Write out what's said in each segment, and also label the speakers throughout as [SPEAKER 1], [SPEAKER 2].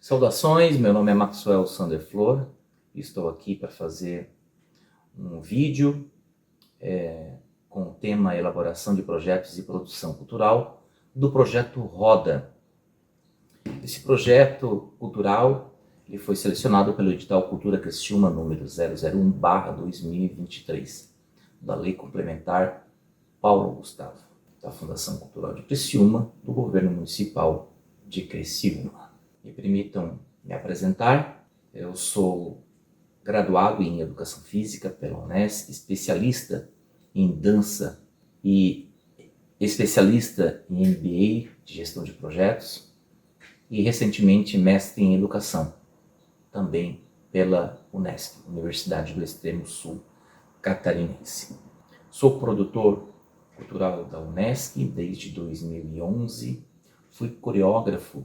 [SPEAKER 1] Saudações, meu nome é Maxwell Sanderflor e estou aqui para fazer um vídeo com o tema Elaboração de Projetos e Produção Cultural do projeto Roda. Esse projeto cultural ele foi selecionado pelo edital Cultura Criciúma número 001/2023 da Lei Complementar Paulo Gustavo, da Fundação Cultural de Criciúma, do Governo Municipal de Criciúma. Me permitam me apresentar. Eu sou graduado em Educação Física pela Unesp, especialista em dança e especialista em MBA de Gestão de Projetos e recentemente mestre em Educação, também pela Unesp, Universidade do Extremo Sul Catarinense. Sou produtor cultural da Unesp desde 2011, fui coreógrafo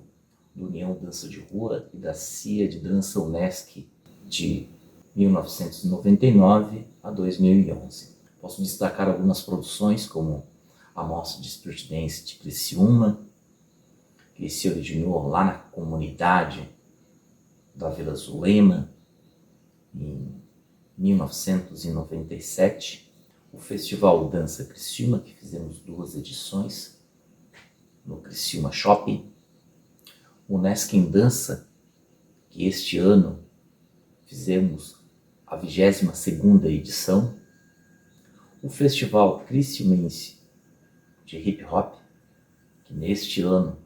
[SPEAKER 1] do União Dança de Rua e da CIA de Dança Unesc de 1999 a 2011. Posso destacar algumas produções como a Mostra de Street Dance de Criciúma, que se originou lá na comunidade da Vila Zulema em 1997, o Festival Dança Criciúma, que fizemos 2 edições no Criciúma Shopping, o Unesc em Dança, que este ano fizemos a 22ª edição, o Festival Criciumense de Hip Hop, que neste ano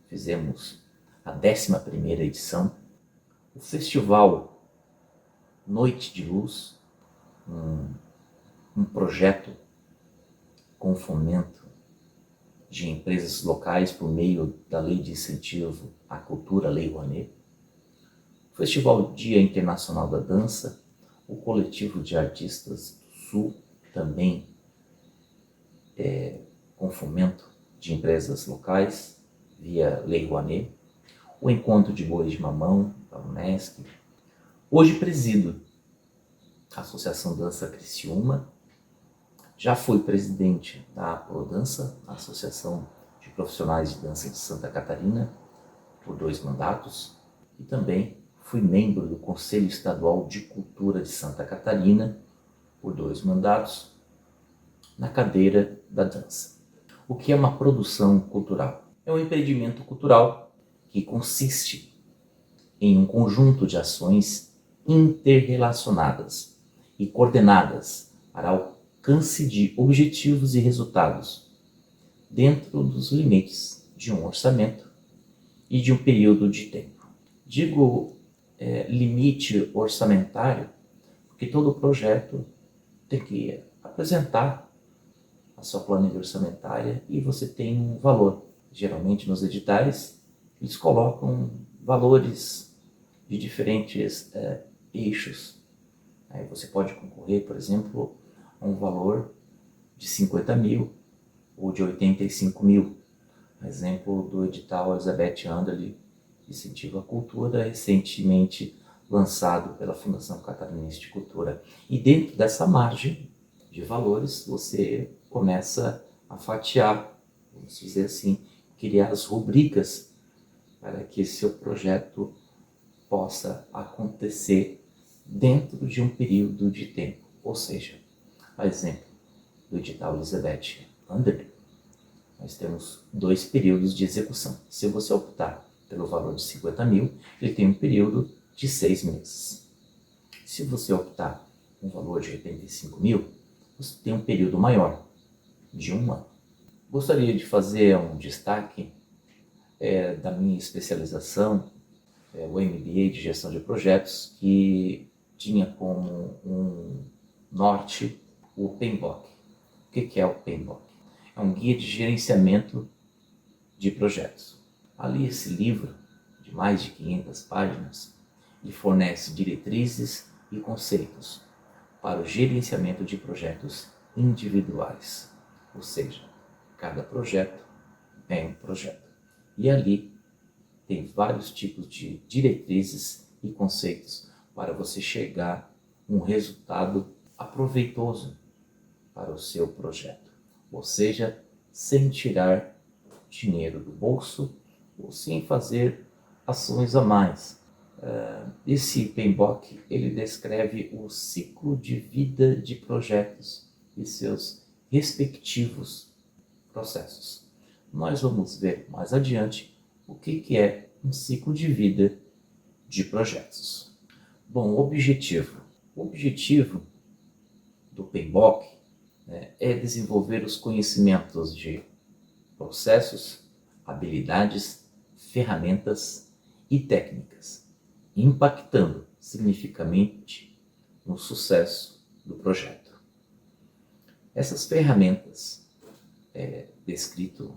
[SPEAKER 1] fizemos a 11ª edição, o Festival Noite de Luz, um projeto com fomento de empresas locais por meio da Lei de Incentivo à Cultura, Lei Rouanet, o Festival Dia Internacional da Dança, o Coletivo de Artistas do Sul, também com fomento de empresas locais, via Lei Rouanet, o Encontro de Bois de Mamão, da Unesc. Hoje presido a Associação Dança Criciúma. Já fui presidente da Prodança, a Associação de Profissionais de Dança de Santa Catarina, por 2 mandatos, e também fui membro do Conselho Estadual de Cultura de Santa Catarina, por 2 mandatos, na cadeira da dança. O que é uma produção cultural? É um empreendimento cultural que consiste em um conjunto de ações interrelacionadas e coordenadas para alcance de objetivos e resultados dentro dos limites de um orçamento e de um período de tempo. Digo limite orçamentário porque todo projeto tem que apresentar a sua planilha orçamentária e você tem um valor. Geralmente nos editais eles colocam valores de diferentes eixos. Aí você pode concorrer, por exemplo, a um valor de 50 mil ou de 85 mil. Exemplo do edital Elizabeth Anderle, Incentivo à Cultura, recentemente lançado pela Fundação Catarinense de Cultura. E dentro dessa margem de valores, você começa a fatiar, vamos dizer assim, criar as rubricas para que seu projeto possa acontecer dentro de um período de tempo. Ou seja, a exemplo do edital Elizabeth Anderle, nós temos 2 períodos de execução. Se você optar pelo valor de 50 mil, ele tem um período de 6 meses. Se você optar um valor de 85 mil, você tem um período maior, de 1 ano. Gostaria de fazer um destaque da minha especialização, o MBA de Gestão de Projetos, que tinha como um norte o PMBOK. O que é o PMBOK? É um guia de gerenciamento de projetos. Ali esse livro, de mais de 500 páginas, ele fornece diretrizes e conceitos para o gerenciamento de projetos individuais. Ou seja, cada projeto é um projeto. E ali tem vários tipos de diretrizes e conceitos para você chegar a um resultado aproveitoso para o seu projeto. Ou seja, sem tirar dinheiro do bolso ou sem fazer ações a mais. Esse PMBOK, ele descreve o ciclo de vida de projetos e seus respectivos processos. Nós vamos ver mais adiante o que é um ciclo de vida de projetos. Bom, o objetivo. O objetivo do PMBOK, né, é desenvolver os conhecimentos de processos, habilidades, ferramentas e técnicas, impactando significativamente no sucesso do projeto. Essas ferramentas, descrito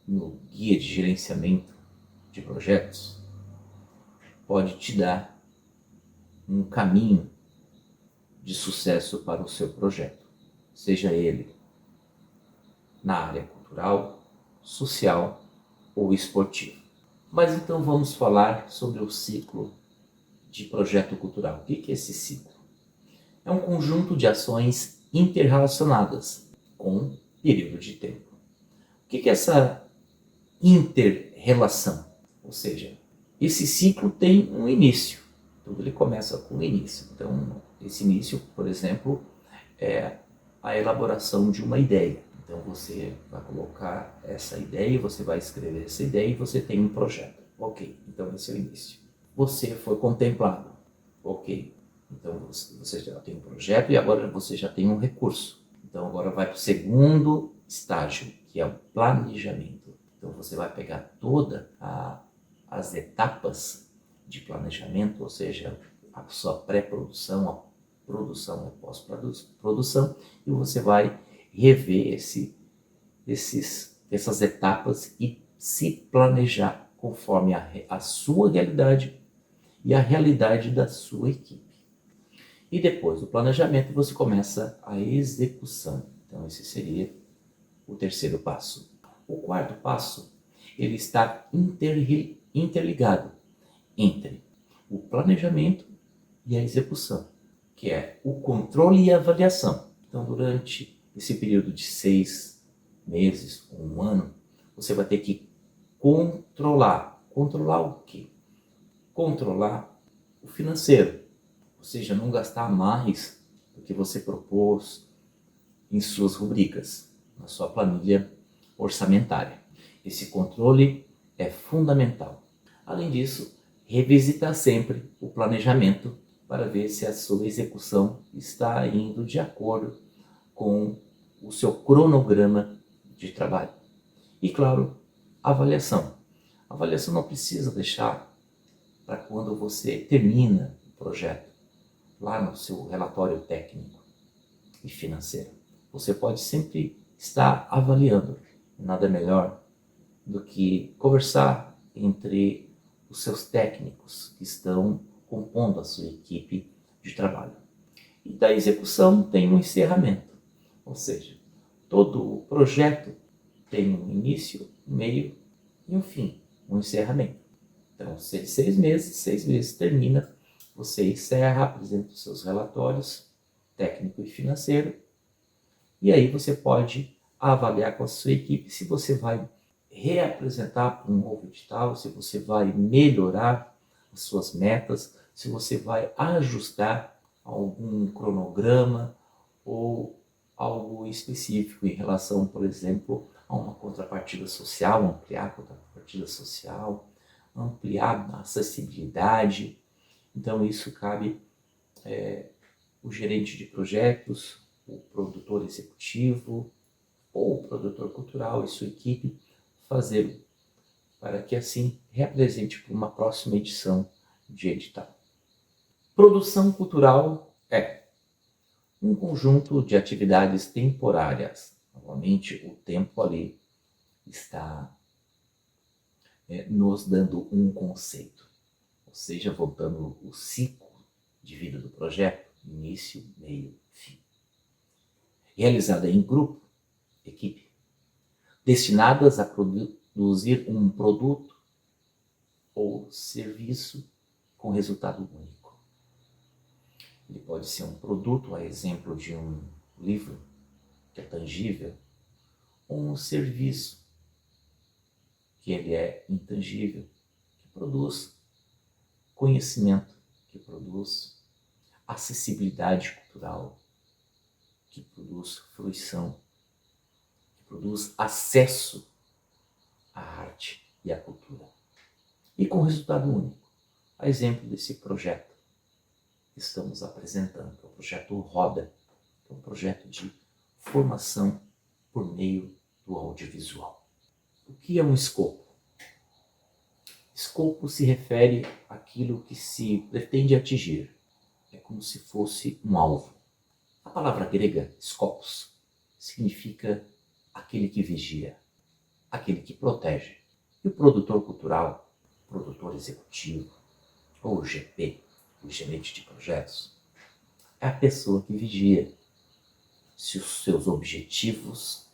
[SPEAKER 1] no Guia de Gerenciamento de Projetos, pode te dar um caminho de sucesso para o seu projeto, seja ele na área cultural, social ou esportiva. Mas então vamos falar sobre o ciclo de projeto cultural. O que é esse ciclo? É um conjunto de ações interrelacionadas com período de tempo. O que é essa inter-relação? Ou seja, esse ciclo tem um início. Tudo ele começa com um início. Então, esse início, por exemplo, é a elaboração de uma ideia. Então, você vai colocar essa ideia, você vai escrever essa ideia e você tem um projeto. Ok, então esse é o início. Você foi contemplado. Ok, então você já tem um projeto e agora você já tem um recurso. Então, agora vai para o segundo estágio, que é o planejamento. Então, você vai pegar todas as etapas de planejamento, ou seja, a sua pré-produção, a produção e pós-produção, e você vai rever essas etapas e se planejar conforme a sua realidade e a realidade da sua equipe. E depois do planejamento você começa a execução. Então esse seria o terceiro passo. O quarto passo, ele está interligado entre o planejamento e a execução, que é o controle e a avaliação. Então, durante esse período de 6 meses ou um ano, você vai ter que controlar. Controlar o quê? Controlar o financeiro, ou seja, não gastar mais do que você propôs em suas rubricas, na sua planilha orçamentária. Esse controle é fundamental. Além disso, revisitar sempre o planejamento para ver se a sua execução está indo de acordo com o seu cronograma de trabalho. E, claro, avaliação. A avaliação não precisa deixar para quando você termina o projeto, lá no seu relatório técnico e financeiro. Você pode sempre estar avaliando. Nada melhor do que conversar entre os seus técnicos que estão compondo a sua equipe de trabalho. E da execução tem um encerramento, ou seja, todo o projeto tem um início, um meio e um fim, um encerramento. Então, 6 meses termina, você encerra, apresenta os seus relatórios técnico e financeiro, e aí você pode avaliar com a sua equipe se você vai reapresentar um novo edital, se você vai melhorar as suas metas, se você vai ajustar algum cronograma ou algo específico em relação, por exemplo, a uma contrapartida social, ampliar a contrapartida social, ampliar a acessibilidade. Então isso cabe o gerente de projetos, o produtor executivo ou o produtor cultural e sua equipe fazer para que assim reapresente para uma próxima edição de edital. Produção cultural é um conjunto de atividades temporárias. Novamente, o tempo ali está nos dando um conceito, ou seja, voltando o ciclo de vida do projeto, início, meio, fim. Realizada em grupo, equipe, destinadas a produzir um produto ou serviço com resultado único. Ele pode ser um produto, a exemplo de um livro que é tangível, ou um serviço que ele é intangível, que produz conhecimento, que produz acessibilidade cultural, que produz fruição, que produz acesso à arte e à cultura. E com resultado único. A exemplo desse projeto que estamos apresentando, o projeto Roda, que é um projeto de formação por meio do audiovisual. O que é um escopo? Escopo se refere àquilo que se pretende atingir. É como se fosse um alvo. A palavra grega, skopos, significa aquele que vigia, aquele que protege. E o produtor cultural, produtor executivo, ou GP, o gerente de projetos, é a pessoa que vigia se os seus objetivos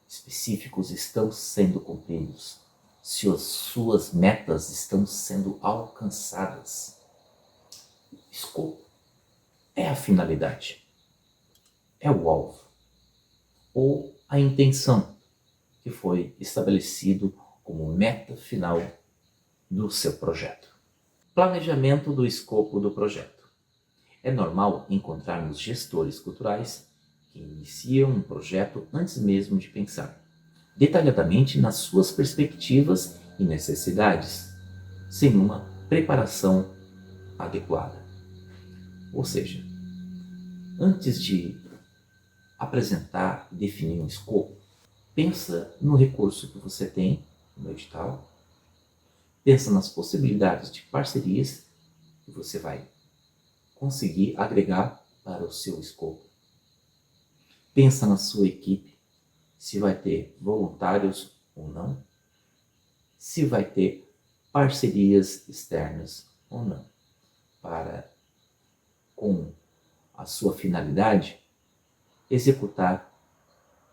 [SPEAKER 1] específicos estão sendo cumpridos, se as suas metas estão sendo alcançadas. Escopo é a finalidade, é o alvo, ou a intenção que foi estabelecido como meta final do seu projeto. Planejamento do escopo do projeto. É normal encontrarmos gestores culturais que iniciam um projeto antes mesmo de pensar detalhadamente nas suas perspectivas e necessidades, sem uma preparação adequada. Ou seja, antes de apresentar e definir um escopo, pensa no recurso que você tem no edital, pensa nas possibilidades de parcerias que você vai conseguir agregar para o seu escopo. Pensa na sua equipe, se vai ter voluntários ou não, se vai ter parcerias externas ou não, para, com a sua finalidade, executar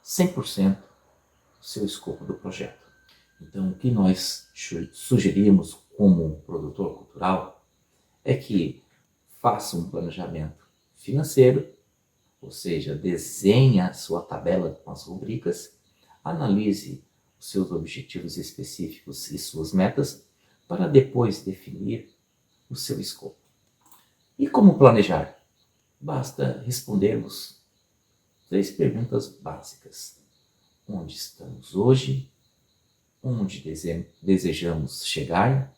[SPEAKER 1] 100% o seu escopo do projeto. Então, o que nós sugerimos como produtor cultural é que faça um planejamento financeiro, ou seja, desenhe a sua tabela com as rubricas, analise os seus objetivos específicos e suas metas, para depois definir o seu escopo. E como planejar? Basta respondermos 3 perguntas básicas. Onde estamos hoje? Onde desejamos chegar?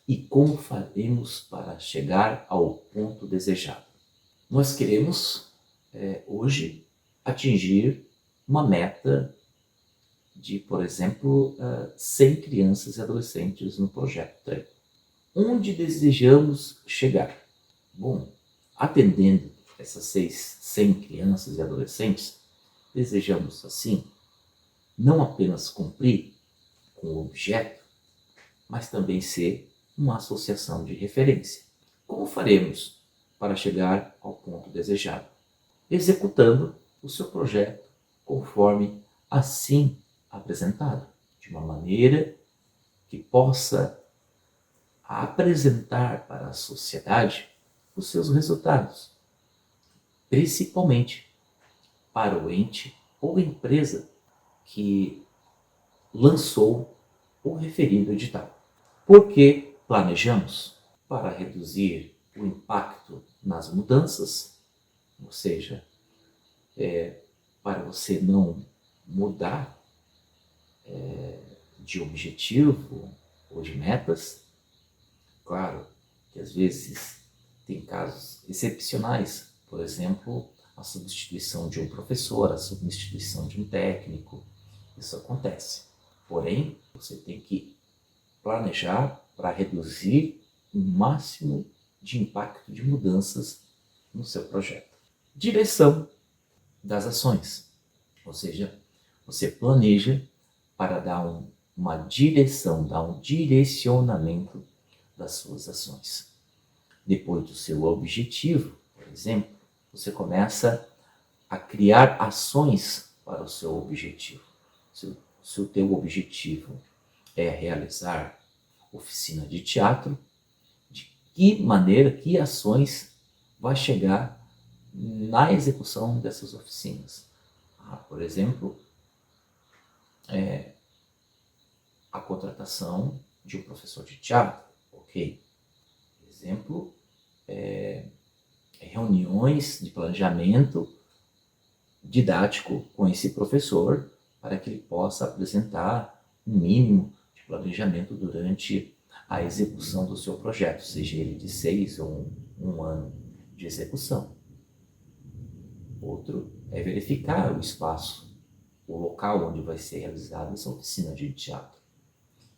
[SPEAKER 1] E como faremos para chegar ao ponto desejado? Nós queremos, hoje, atingir uma meta de, por exemplo, 100 crianças e adolescentes no projeto Treco. Onde desejamos chegar? Bom, atendendo essas 100 crianças e adolescentes, desejamos, assim, não apenas cumprir com o objeto, mas também ser uma associação de referência. Como faremos para chegar ao ponto desejado? Executando o seu projeto conforme assim apresentado, de uma maneira que possa apresentar para a sociedade os seus resultados, principalmente para o ente ou empresa que lançou o referido edital. Por que planejamos? Para reduzir o impacto nas mudanças, ou seja, para você não mudar de objetivo ou de metas. Claro que às vezes tem casos excepcionais, por exemplo, a substituição de um professor, a substituição de um técnico, isso acontece. Porém, você tem que planejar para reduzir o máximo de impacto de mudanças no seu projeto. Direção das ações, ou seja, você planeja para dar uma direção, dar um direcionamento das suas ações. Depois do seu objetivo, por exemplo, você começa a criar ações para o seu objetivo. Se o teu objetivo é realizar oficina de teatro, de que maneira, que ações vai chegar na execução dessas oficinas? Por exemplo, a contratação de um professor de teatro, Ok. Exemplo, reuniões de planejamento didático com esse professor para que ele possa apresentar um mínimo de planejamento durante a execução do seu projeto, seja ele de 6 ou um ano de execução. Outro é verificar o espaço, o local onde vai ser realizada essa oficina de teatro.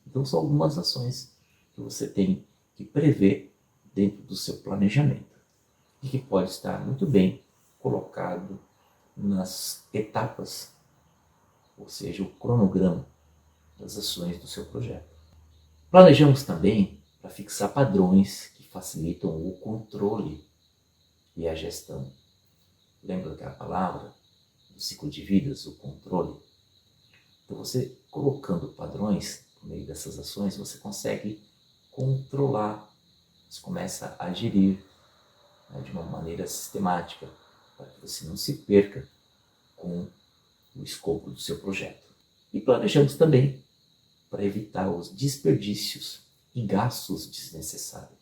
[SPEAKER 1] Então são algumas ações que você tem que prever dentro do seu planejamento e que pode estar muito bem colocado nas etapas, ou seja, o cronograma das ações do seu projeto. Planejamos também para fixar padrões que facilitam o controle e a gestão. Lembra daquela palavra do ciclo de vidas, o controle? Então você colocando padrões por meio dessas ações, você consegue controlar, você começa a gerir, né, de uma maneira sistemática, para que você não se perca com o escopo do seu projeto. E planejamos também para evitar os desperdícios e gastos desnecessários.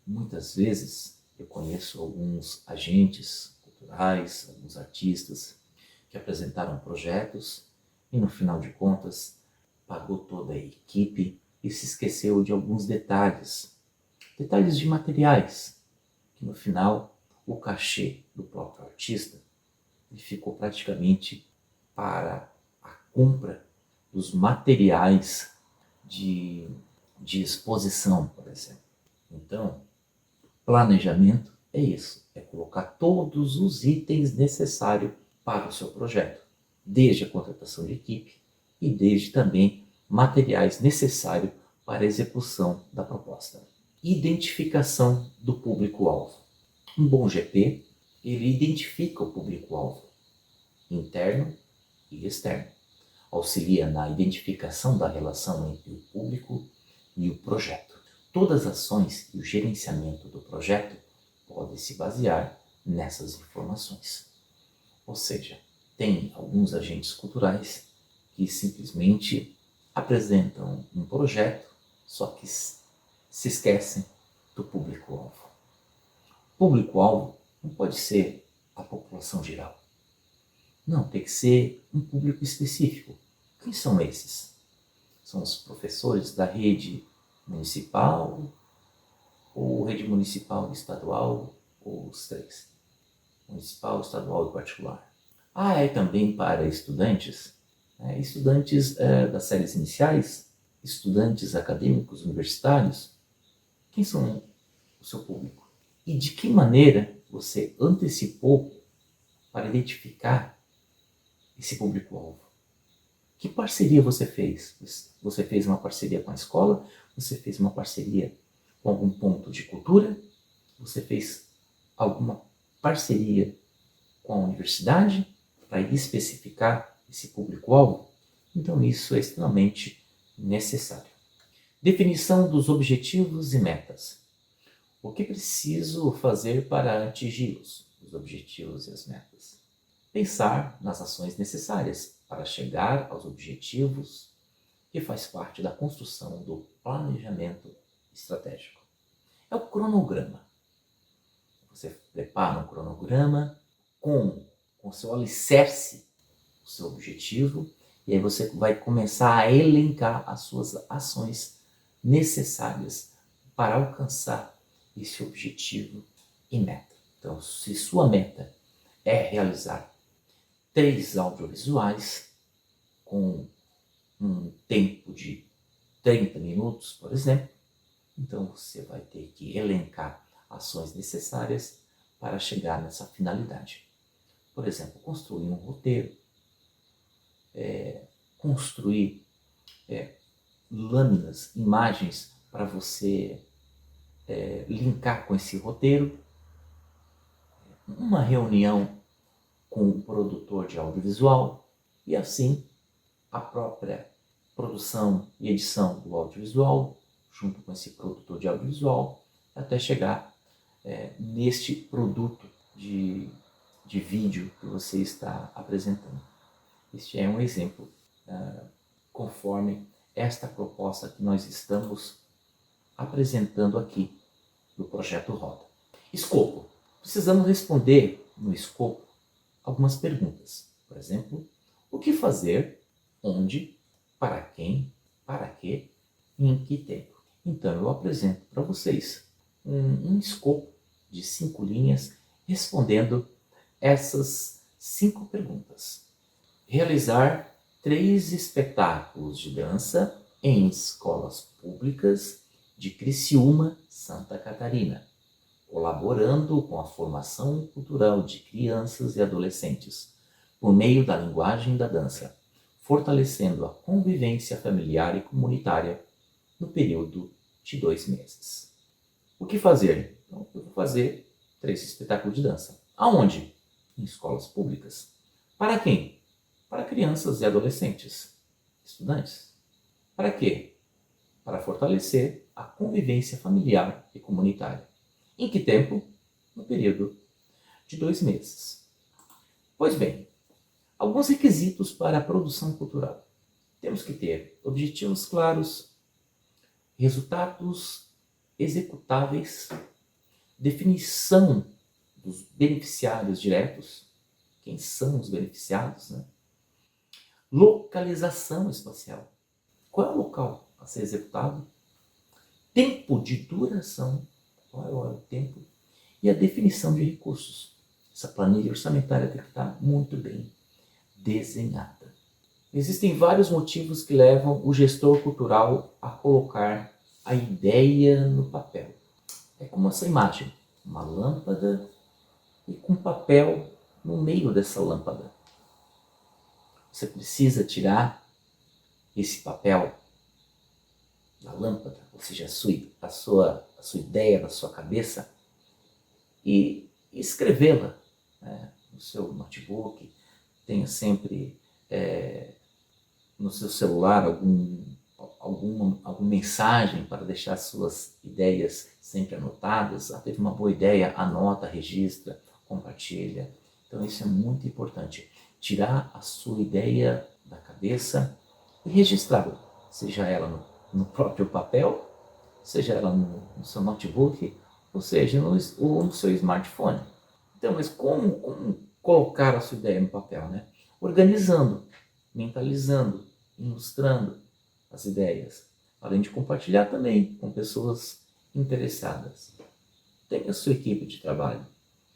[SPEAKER 1] Muitas vezes eu conheço alguns agentes culturais, alguns artistas que apresentaram projetos e no final de contas pagou toda a equipe e se esqueceu de alguns detalhes de materiais, que no final o cachê do próprio artista ele ficou praticamente para a compra dos materiais de exposição, por exemplo. Então, planejamento é isso, é colocar todos os itens necessários para o seu projeto, desde a contratação de equipe e desde também materiais necessários para a execução da proposta. Identificação do público-alvo. Um bom GP, ele identifica o público-alvo, interno e externo. Auxilia na identificação da relação entre o público e o projeto. Todas as ações e o gerenciamento do projeto podem se basear nessas informações. Ou seja, tem alguns agentes culturais que simplesmente apresentam um projeto, só que se esquecem do público-alvo. O público-alvo não pode ser a população geral. Não, tem que ser um público específico. Quem são esses? São os professores da rede municipal, ou rede municipal e estadual, ou os três? Municipal, estadual e particular. É também para estudantes, estudantes das séries iniciais, estudantes acadêmicos universitários. Quem são o seu público? E de que maneira você antecipou para identificar esse público-alvo? Que parceria você fez? Você fez uma parceria com a escola? Você fez uma parceria com algum ponto de cultura? Você fez alguma parceria com a universidade para especificar esse público-alvo? Então isso é extremamente necessário. Definição dos objetivos e metas. O que preciso fazer para atingi-los, os objetivos e as metas? Pensar nas ações necessárias para chegar aos objetivos, que faz parte da construção do planejamento estratégico. É o cronograma. Você prepara um cronograma com o seu alicerce, o seu objetivo, e aí você vai começar a elencar as suas ações necessárias para alcançar esse objetivo e meta. Então, se sua meta é realizar 3 audiovisuais com um tempo de 30 minutos, por exemplo, então você vai ter que elencar ações necessárias para chegar nessa finalidade. Por exemplo, construir um roteiro, construir lâminas, imagens para você linkar com esse roteiro, uma reunião com o produtor de audiovisual e assim a própria produção e edição do audiovisual junto com esse produtor de audiovisual até chegar neste produto de vídeo que você está apresentando. Este é um exemplo conforme esta proposta que nós estamos apresentando aqui do Projeto Roda. Escopo. Precisamos responder no escopo algumas perguntas. Por exemplo, o que fazer, onde, para quem, para quê e em que tempo. Então eu apresento para vocês um escopo de 5 linhas respondendo essas 5 perguntas. Realizar 3 espetáculos de dança em escolas públicas de Criciúma, Santa Catarina, colaborando com a formação cultural de crianças e adolescentes, por meio da linguagem da dança, fortalecendo a convivência familiar e comunitária no período de 2 meses. O que fazer? Então, eu vou fazer 3 espetáculos de dança. Aonde? Em escolas públicas. Para quem? Para crianças e adolescentes, estudantes. Para quê? Para fortalecer a convivência familiar e comunitária. Em que tempo? No período de 2 meses. Pois bem, alguns requisitos para a produção cultural. Temos que ter objetivos claros, resultados executáveis, definição dos beneficiários diretos, quem são os beneficiados, né? Localização espacial. Qual é o local a ser executado? Tempo de duração. Qual é o tempo? E a definição de recursos. Essa planilha orçamentária tem que estar muito bem desenhada. Existem vários motivos que levam o gestor cultural a colocar a ideia no papel. É como essa imagem, uma lâmpada e com papel no meio dessa lâmpada. Você precisa tirar esse papel da lâmpada, ou seja, a sua ideia da sua cabeça, e escrevê-la, né, no seu notebook. Tenha sempre no seu celular alguma mensagem para deixar suas ideias sempre anotadas. Teve uma boa ideia, anota, registra, compartilha. Então isso é muito importante. Tirar a sua ideia da cabeça e registrá-la, seja ela no próprio papel, seja ela no seu notebook, ou seja, no seu smartphone. Então, mas como colocar a sua ideia no papel, né? Organizando, mentalizando, ilustrando as ideias, além de compartilhar também com pessoas interessadas. Tenha a sua equipe de trabalho,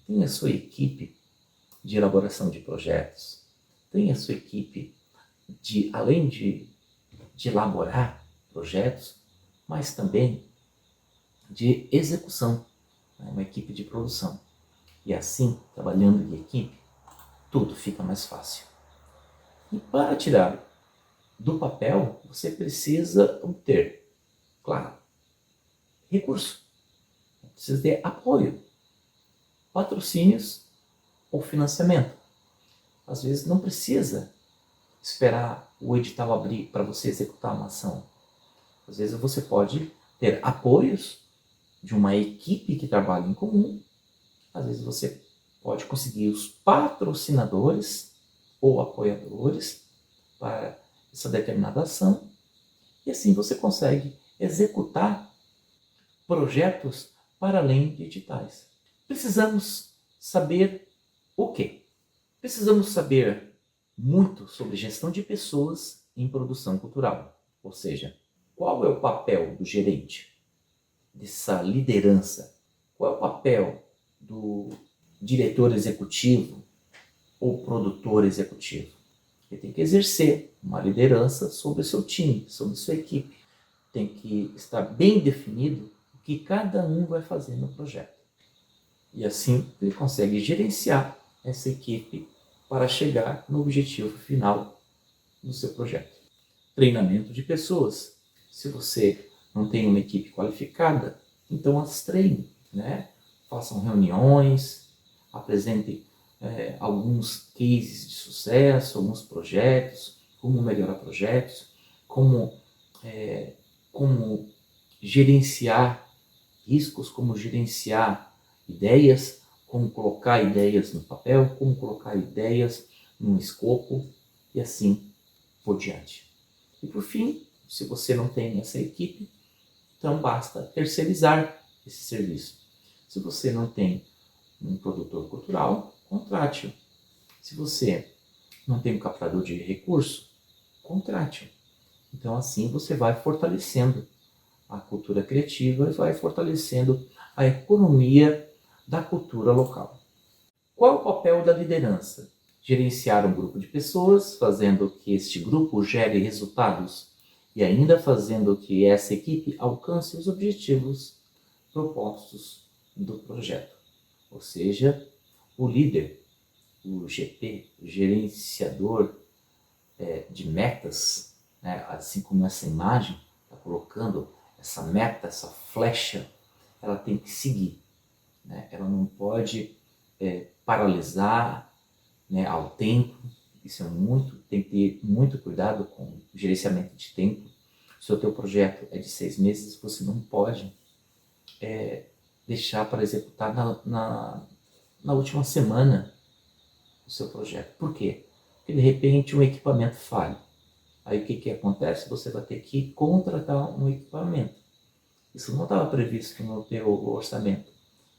[SPEAKER 1] tenha a sua equipe de elaboração de projetos, tenha a sua equipe além de elaborar projetos, mas também de execução, né? Uma equipe de produção. E assim, trabalhando em equipe, tudo fica mais fácil. E para tirar do papel, você precisa obter, claro, recurso. Precisa ter apoio, patrocínios ou financiamento. Às vezes não precisa esperar o edital abrir para você executar uma ação. Às vezes você pode ter apoios de uma equipe que trabalha em comum. Às vezes você pode conseguir os patrocinadores ou apoiadores para essa determinada ação. E assim você consegue executar projetos para além de editais. Precisamos saber o quê? Precisamos saber muito sobre gestão de pessoas em produção cultural. Ou seja, qual é o papel do gerente, dessa liderança? Qual é o papel do diretor executivo ou produtor executivo? Ele tem que exercer uma liderança sobre o seu time, sobre a sua equipe. Tem que estar bem definido o que cada um vai fazer no projeto. E assim ele consegue gerenciar essa equipe para chegar no objetivo final do seu projeto. Treinamento de pessoas. Se você não tem uma equipe qualificada, então as treine, né? Façam reuniões, apresentem alguns cases de sucesso, alguns projetos, como melhorar projetos, como gerenciar riscos, como gerenciar ideias, como colocar ideias no papel, como colocar ideias num escopo e assim por diante. E por fim, se você não tem essa equipe, Então basta terceirizar esse serviço. Se você não tem um produtor cultural, contrate-o. Se você não tem um captador de recurso, contrate-o. Então assim você vai fortalecendo a cultura criativa e vai fortalecendo a economia da cultura local. Qual é o papel da liderança? Gerenciar um grupo de pessoas, fazendo que este grupo gere resultados e ainda fazendo que essa equipe alcance os objetivos propostos do projeto. Ou seja, o líder, o GP, o gerenciador de metas, né, assim como essa imagem está colocando, essa meta, essa flecha, ela tem que seguir. Né? Ela não pode paralisar, né, ao tempo. Isso tem que ter muito cuidado com o gerenciamento de tempo. Se o teu projeto é de 6 meses, você não pode deixar para executar na última semana o seu projeto. Por quê? Porque de repente um equipamento falha. Aí o que acontece? Você vai ter que contratar um equipamento. Isso não estava previsto no teu orçamento.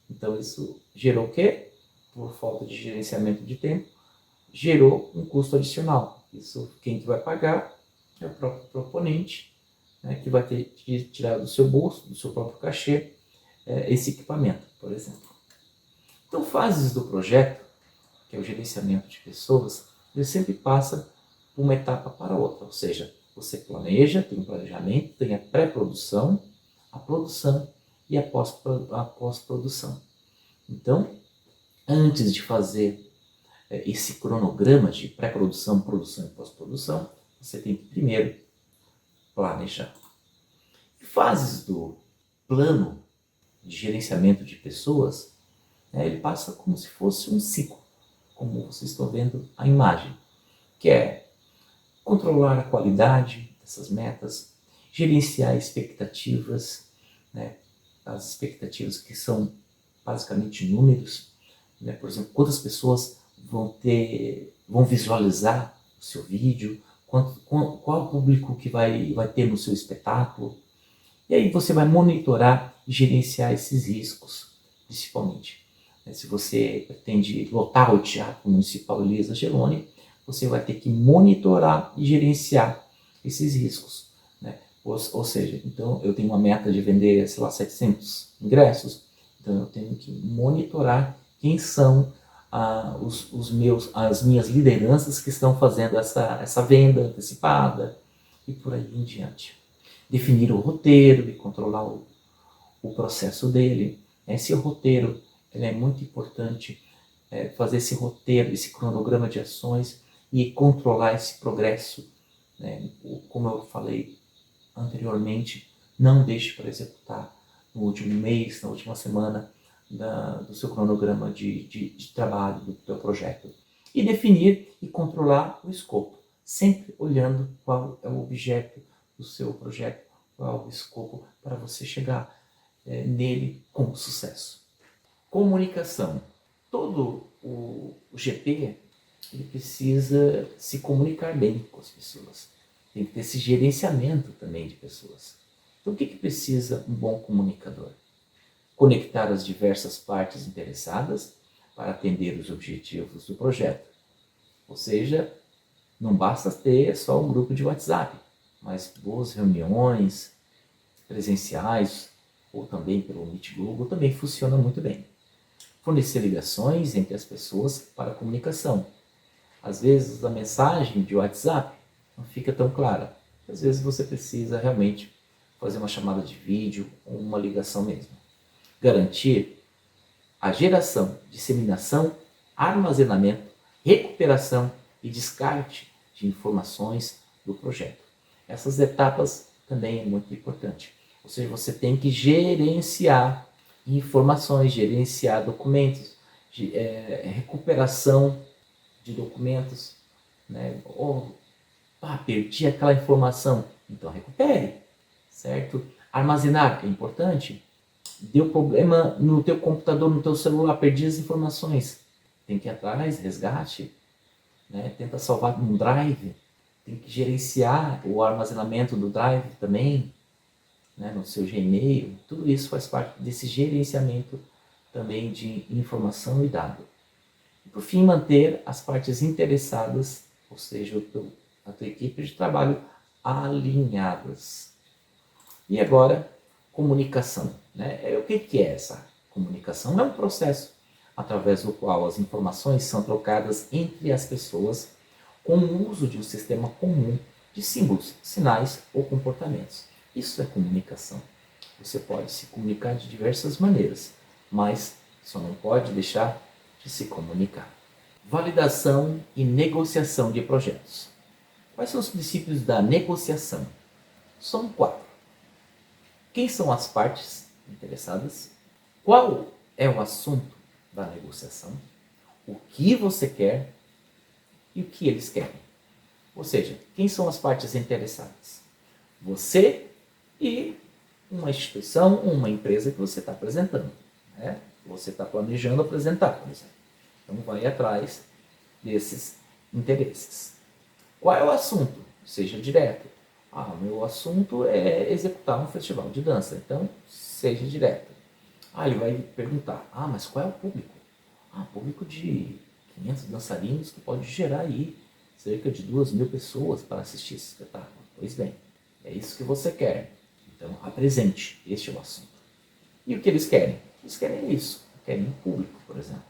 [SPEAKER 1] Então isso gerou o quê? Por falta de gerenciamento de tempo, gerou um custo adicional. Isso quem que vai pagar é o próprio proponente, né, que vai ter que tirar do seu bolso, do seu próprio cachê, esse equipamento, por exemplo. Então, fases do projeto, que é o gerenciamento de pessoas, ele sempre passa de uma etapa para outra. Ou seja, você planeja, tem um planejamento, tem a pré-produção, a produção e a pós-produção. Então, antes de fazer esse cronograma de pré-produção, produção e pós-produção, você tem que primeiro planejar. Fases do plano de gerenciamento de pessoas, ele passa como se fosse um ciclo, como vocês estão vendo a imagem, que é controlar a qualidade dessas metas, gerenciar expectativas, né, as expectativas que são basicamente números, né, por exemplo, quantas pessoas vão visualizar o seu vídeo, qual o público que vai ter no seu espetáculo. E aí você vai monitorar e gerenciar esses riscos, principalmente. Se você pretende lotar o Teatro Municipal Elisa Geloni, você vai ter que monitorar e gerenciar esses riscos. Né? Ou seja, então eu tenho uma meta de vender, sei lá, 700 ingressos, então eu tenho que monitorar quem são as minhas lideranças que estão fazendo essa venda antecipada e por aí em diante. Definir o roteiro e controlar o processo dele. Esse roteiro é muito importante, fazer esse roteiro, esse cronograma de ações e controlar esse progresso. Né? Como eu falei anteriormente, não deixe para executar no último mês, na última semana do seu cronograma de trabalho, do teu projeto. E definir e controlar o escopo, sempre olhando qual é o objeto do seu projeto, qual é o escopo para você chegar nele com sucesso. Comunicação. Todo o GP ele precisa se comunicar bem com as pessoas. Tem que ter esse gerenciamento também de pessoas. Então, o que precisa um bom comunicador? Conectar as diversas partes interessadas para atender os objetivos do projeto. Ou seja, não basta ter só um grupo de WhatsApp, mas boas reuniões presenciais ou também pelo Meet Google também funciona muito bem. Fornecer ligações entre as pessoas para comunicação. Às vezes a mensagem de WhatsApp não fica tão clara. Às vezes você precisa realmente fazer uma chamada de vídeo ou uma ligação mesmo. Garantir a geração, disseminação, armazenamento, recuperação e descarte de informações do projeto. Essas etapas também é muito importante. Ou seja, você tem que gerenciar informações, gerenciar documentos, recuperação de documentos, né? Perdi aquela informação, então recupere, certo? Armazenar é importante. Deu problema no teu computador, no teu celular, perdi as informações. Tem que ir atrás, resgate, né? Tenta salvar num drive. Tem que gerenciar o armazenamento do drive também. né, no seu Gmail, tudo isso faz parte desse gerenciamento também de informação e dado. E por fim, manter as partes interessadas, ou seja, a tua equipe de trabalho alinhadas. E agora, comunicação. Né? O que é essa comunicação? É um processo através do qual as informações são trocadas entre as pessoas com o uso de um sistema comum de símbolos, sinais ou comportamentos. Isso é comunicação. Você pode se comunicar de diversas maneiras, mas só não pode deixar de se comunicar. Validação e negociação de projetos. Quais são os princípios da negociação? São 4. Quem são as partes interessadas? Qual é o assunto da negociação? O que você quer e o que eles querem? Ou seja, quem são as partes interessadas? Você e uma instituição, uma empresa que você está apresentando, né? Você está planejando apresentar, por exemplo. Então vai atrás desses interesses. Qual é o assunto? Seja direto. Meu assunto é executar um festival de dança, então seja direto. Ele vai perguntar, mas qual é o público? Público de 500 dançarinos que pode gerar aí cerca de 2.000 pessoas para assistir esse espetáculo. Pois bem, é isso que você quer. Então apresente, este é o assunto. E o que eles querem? Eles querem isso, querem um público, por exemplo.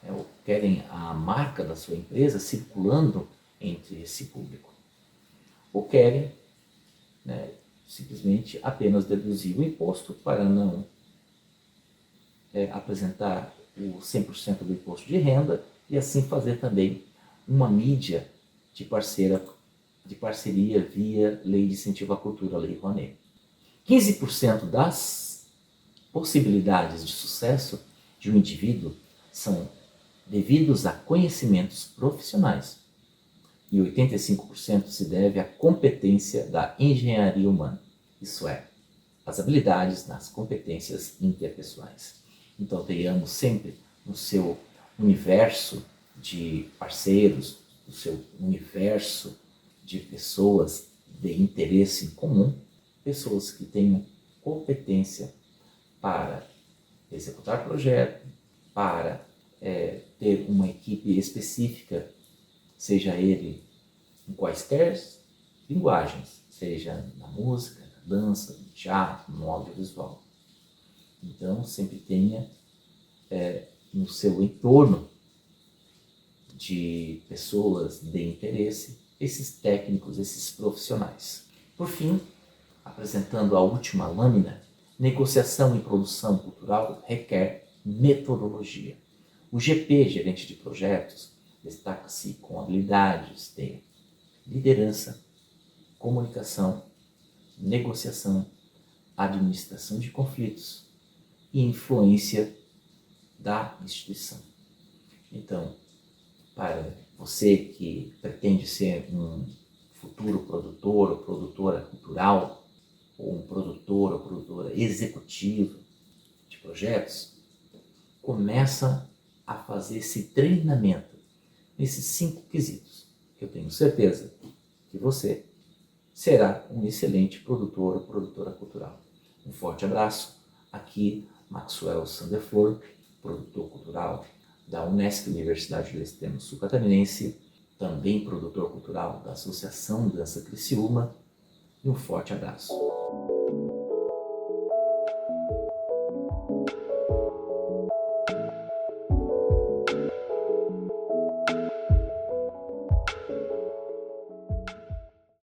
[SPEAKER 1] Ou querem a marca da sua empresa circulando entre esse público. Ou querem, né, simplesmente apenas deduzir o imposto para não apresentar o 100% do imposto de renda e assim fazer também uma mídia de parceria via Lei de Incentivo à Cultura, Lei Rouanet. 15% das possibilidades de sucesso de um indivíduo são devidos a conhecimentos profissionais e 85% se deve à competência da engenharia humana, isso é, as habilidades nas competências interpessoais. Então tenhamos sempre no seu universo de parceiros, no seu universo de pessoas de interesse em comum, pessoas que tenham competência para executar projeto, para ter uma equipe específica, seja ele em quaisquer linguagens, seja na música, na dança, no teatro, no audiovisual. Então, sempre tenha no seu entorno de pessoas de interesse esses técnicos, esses profissionais. Por fim, apresentando a última lâmina, negociação e produção cultural requer metodologia. O GP, gerente de projetos, destaca-se com habilidades de liderança, comunicação, negociação, administração de conflitos e influência da instituição. Então, para você que pretende ser um futuro produtor ou produtora cultural, ou um produtor ou produtora executiva de projetos, começa a fazer esse treinamento nesses 5 quesitos, que eu tenho certeza que você será um excelente produtor ou produtora cultural. Um forte abraço. Aqui, Maxwell Sanderflor, produtor cultural da Unesp, Universidade do Extremo Sul Catarinense, também produtor cultural da Associação Dança Criciúma, e um forte abraço.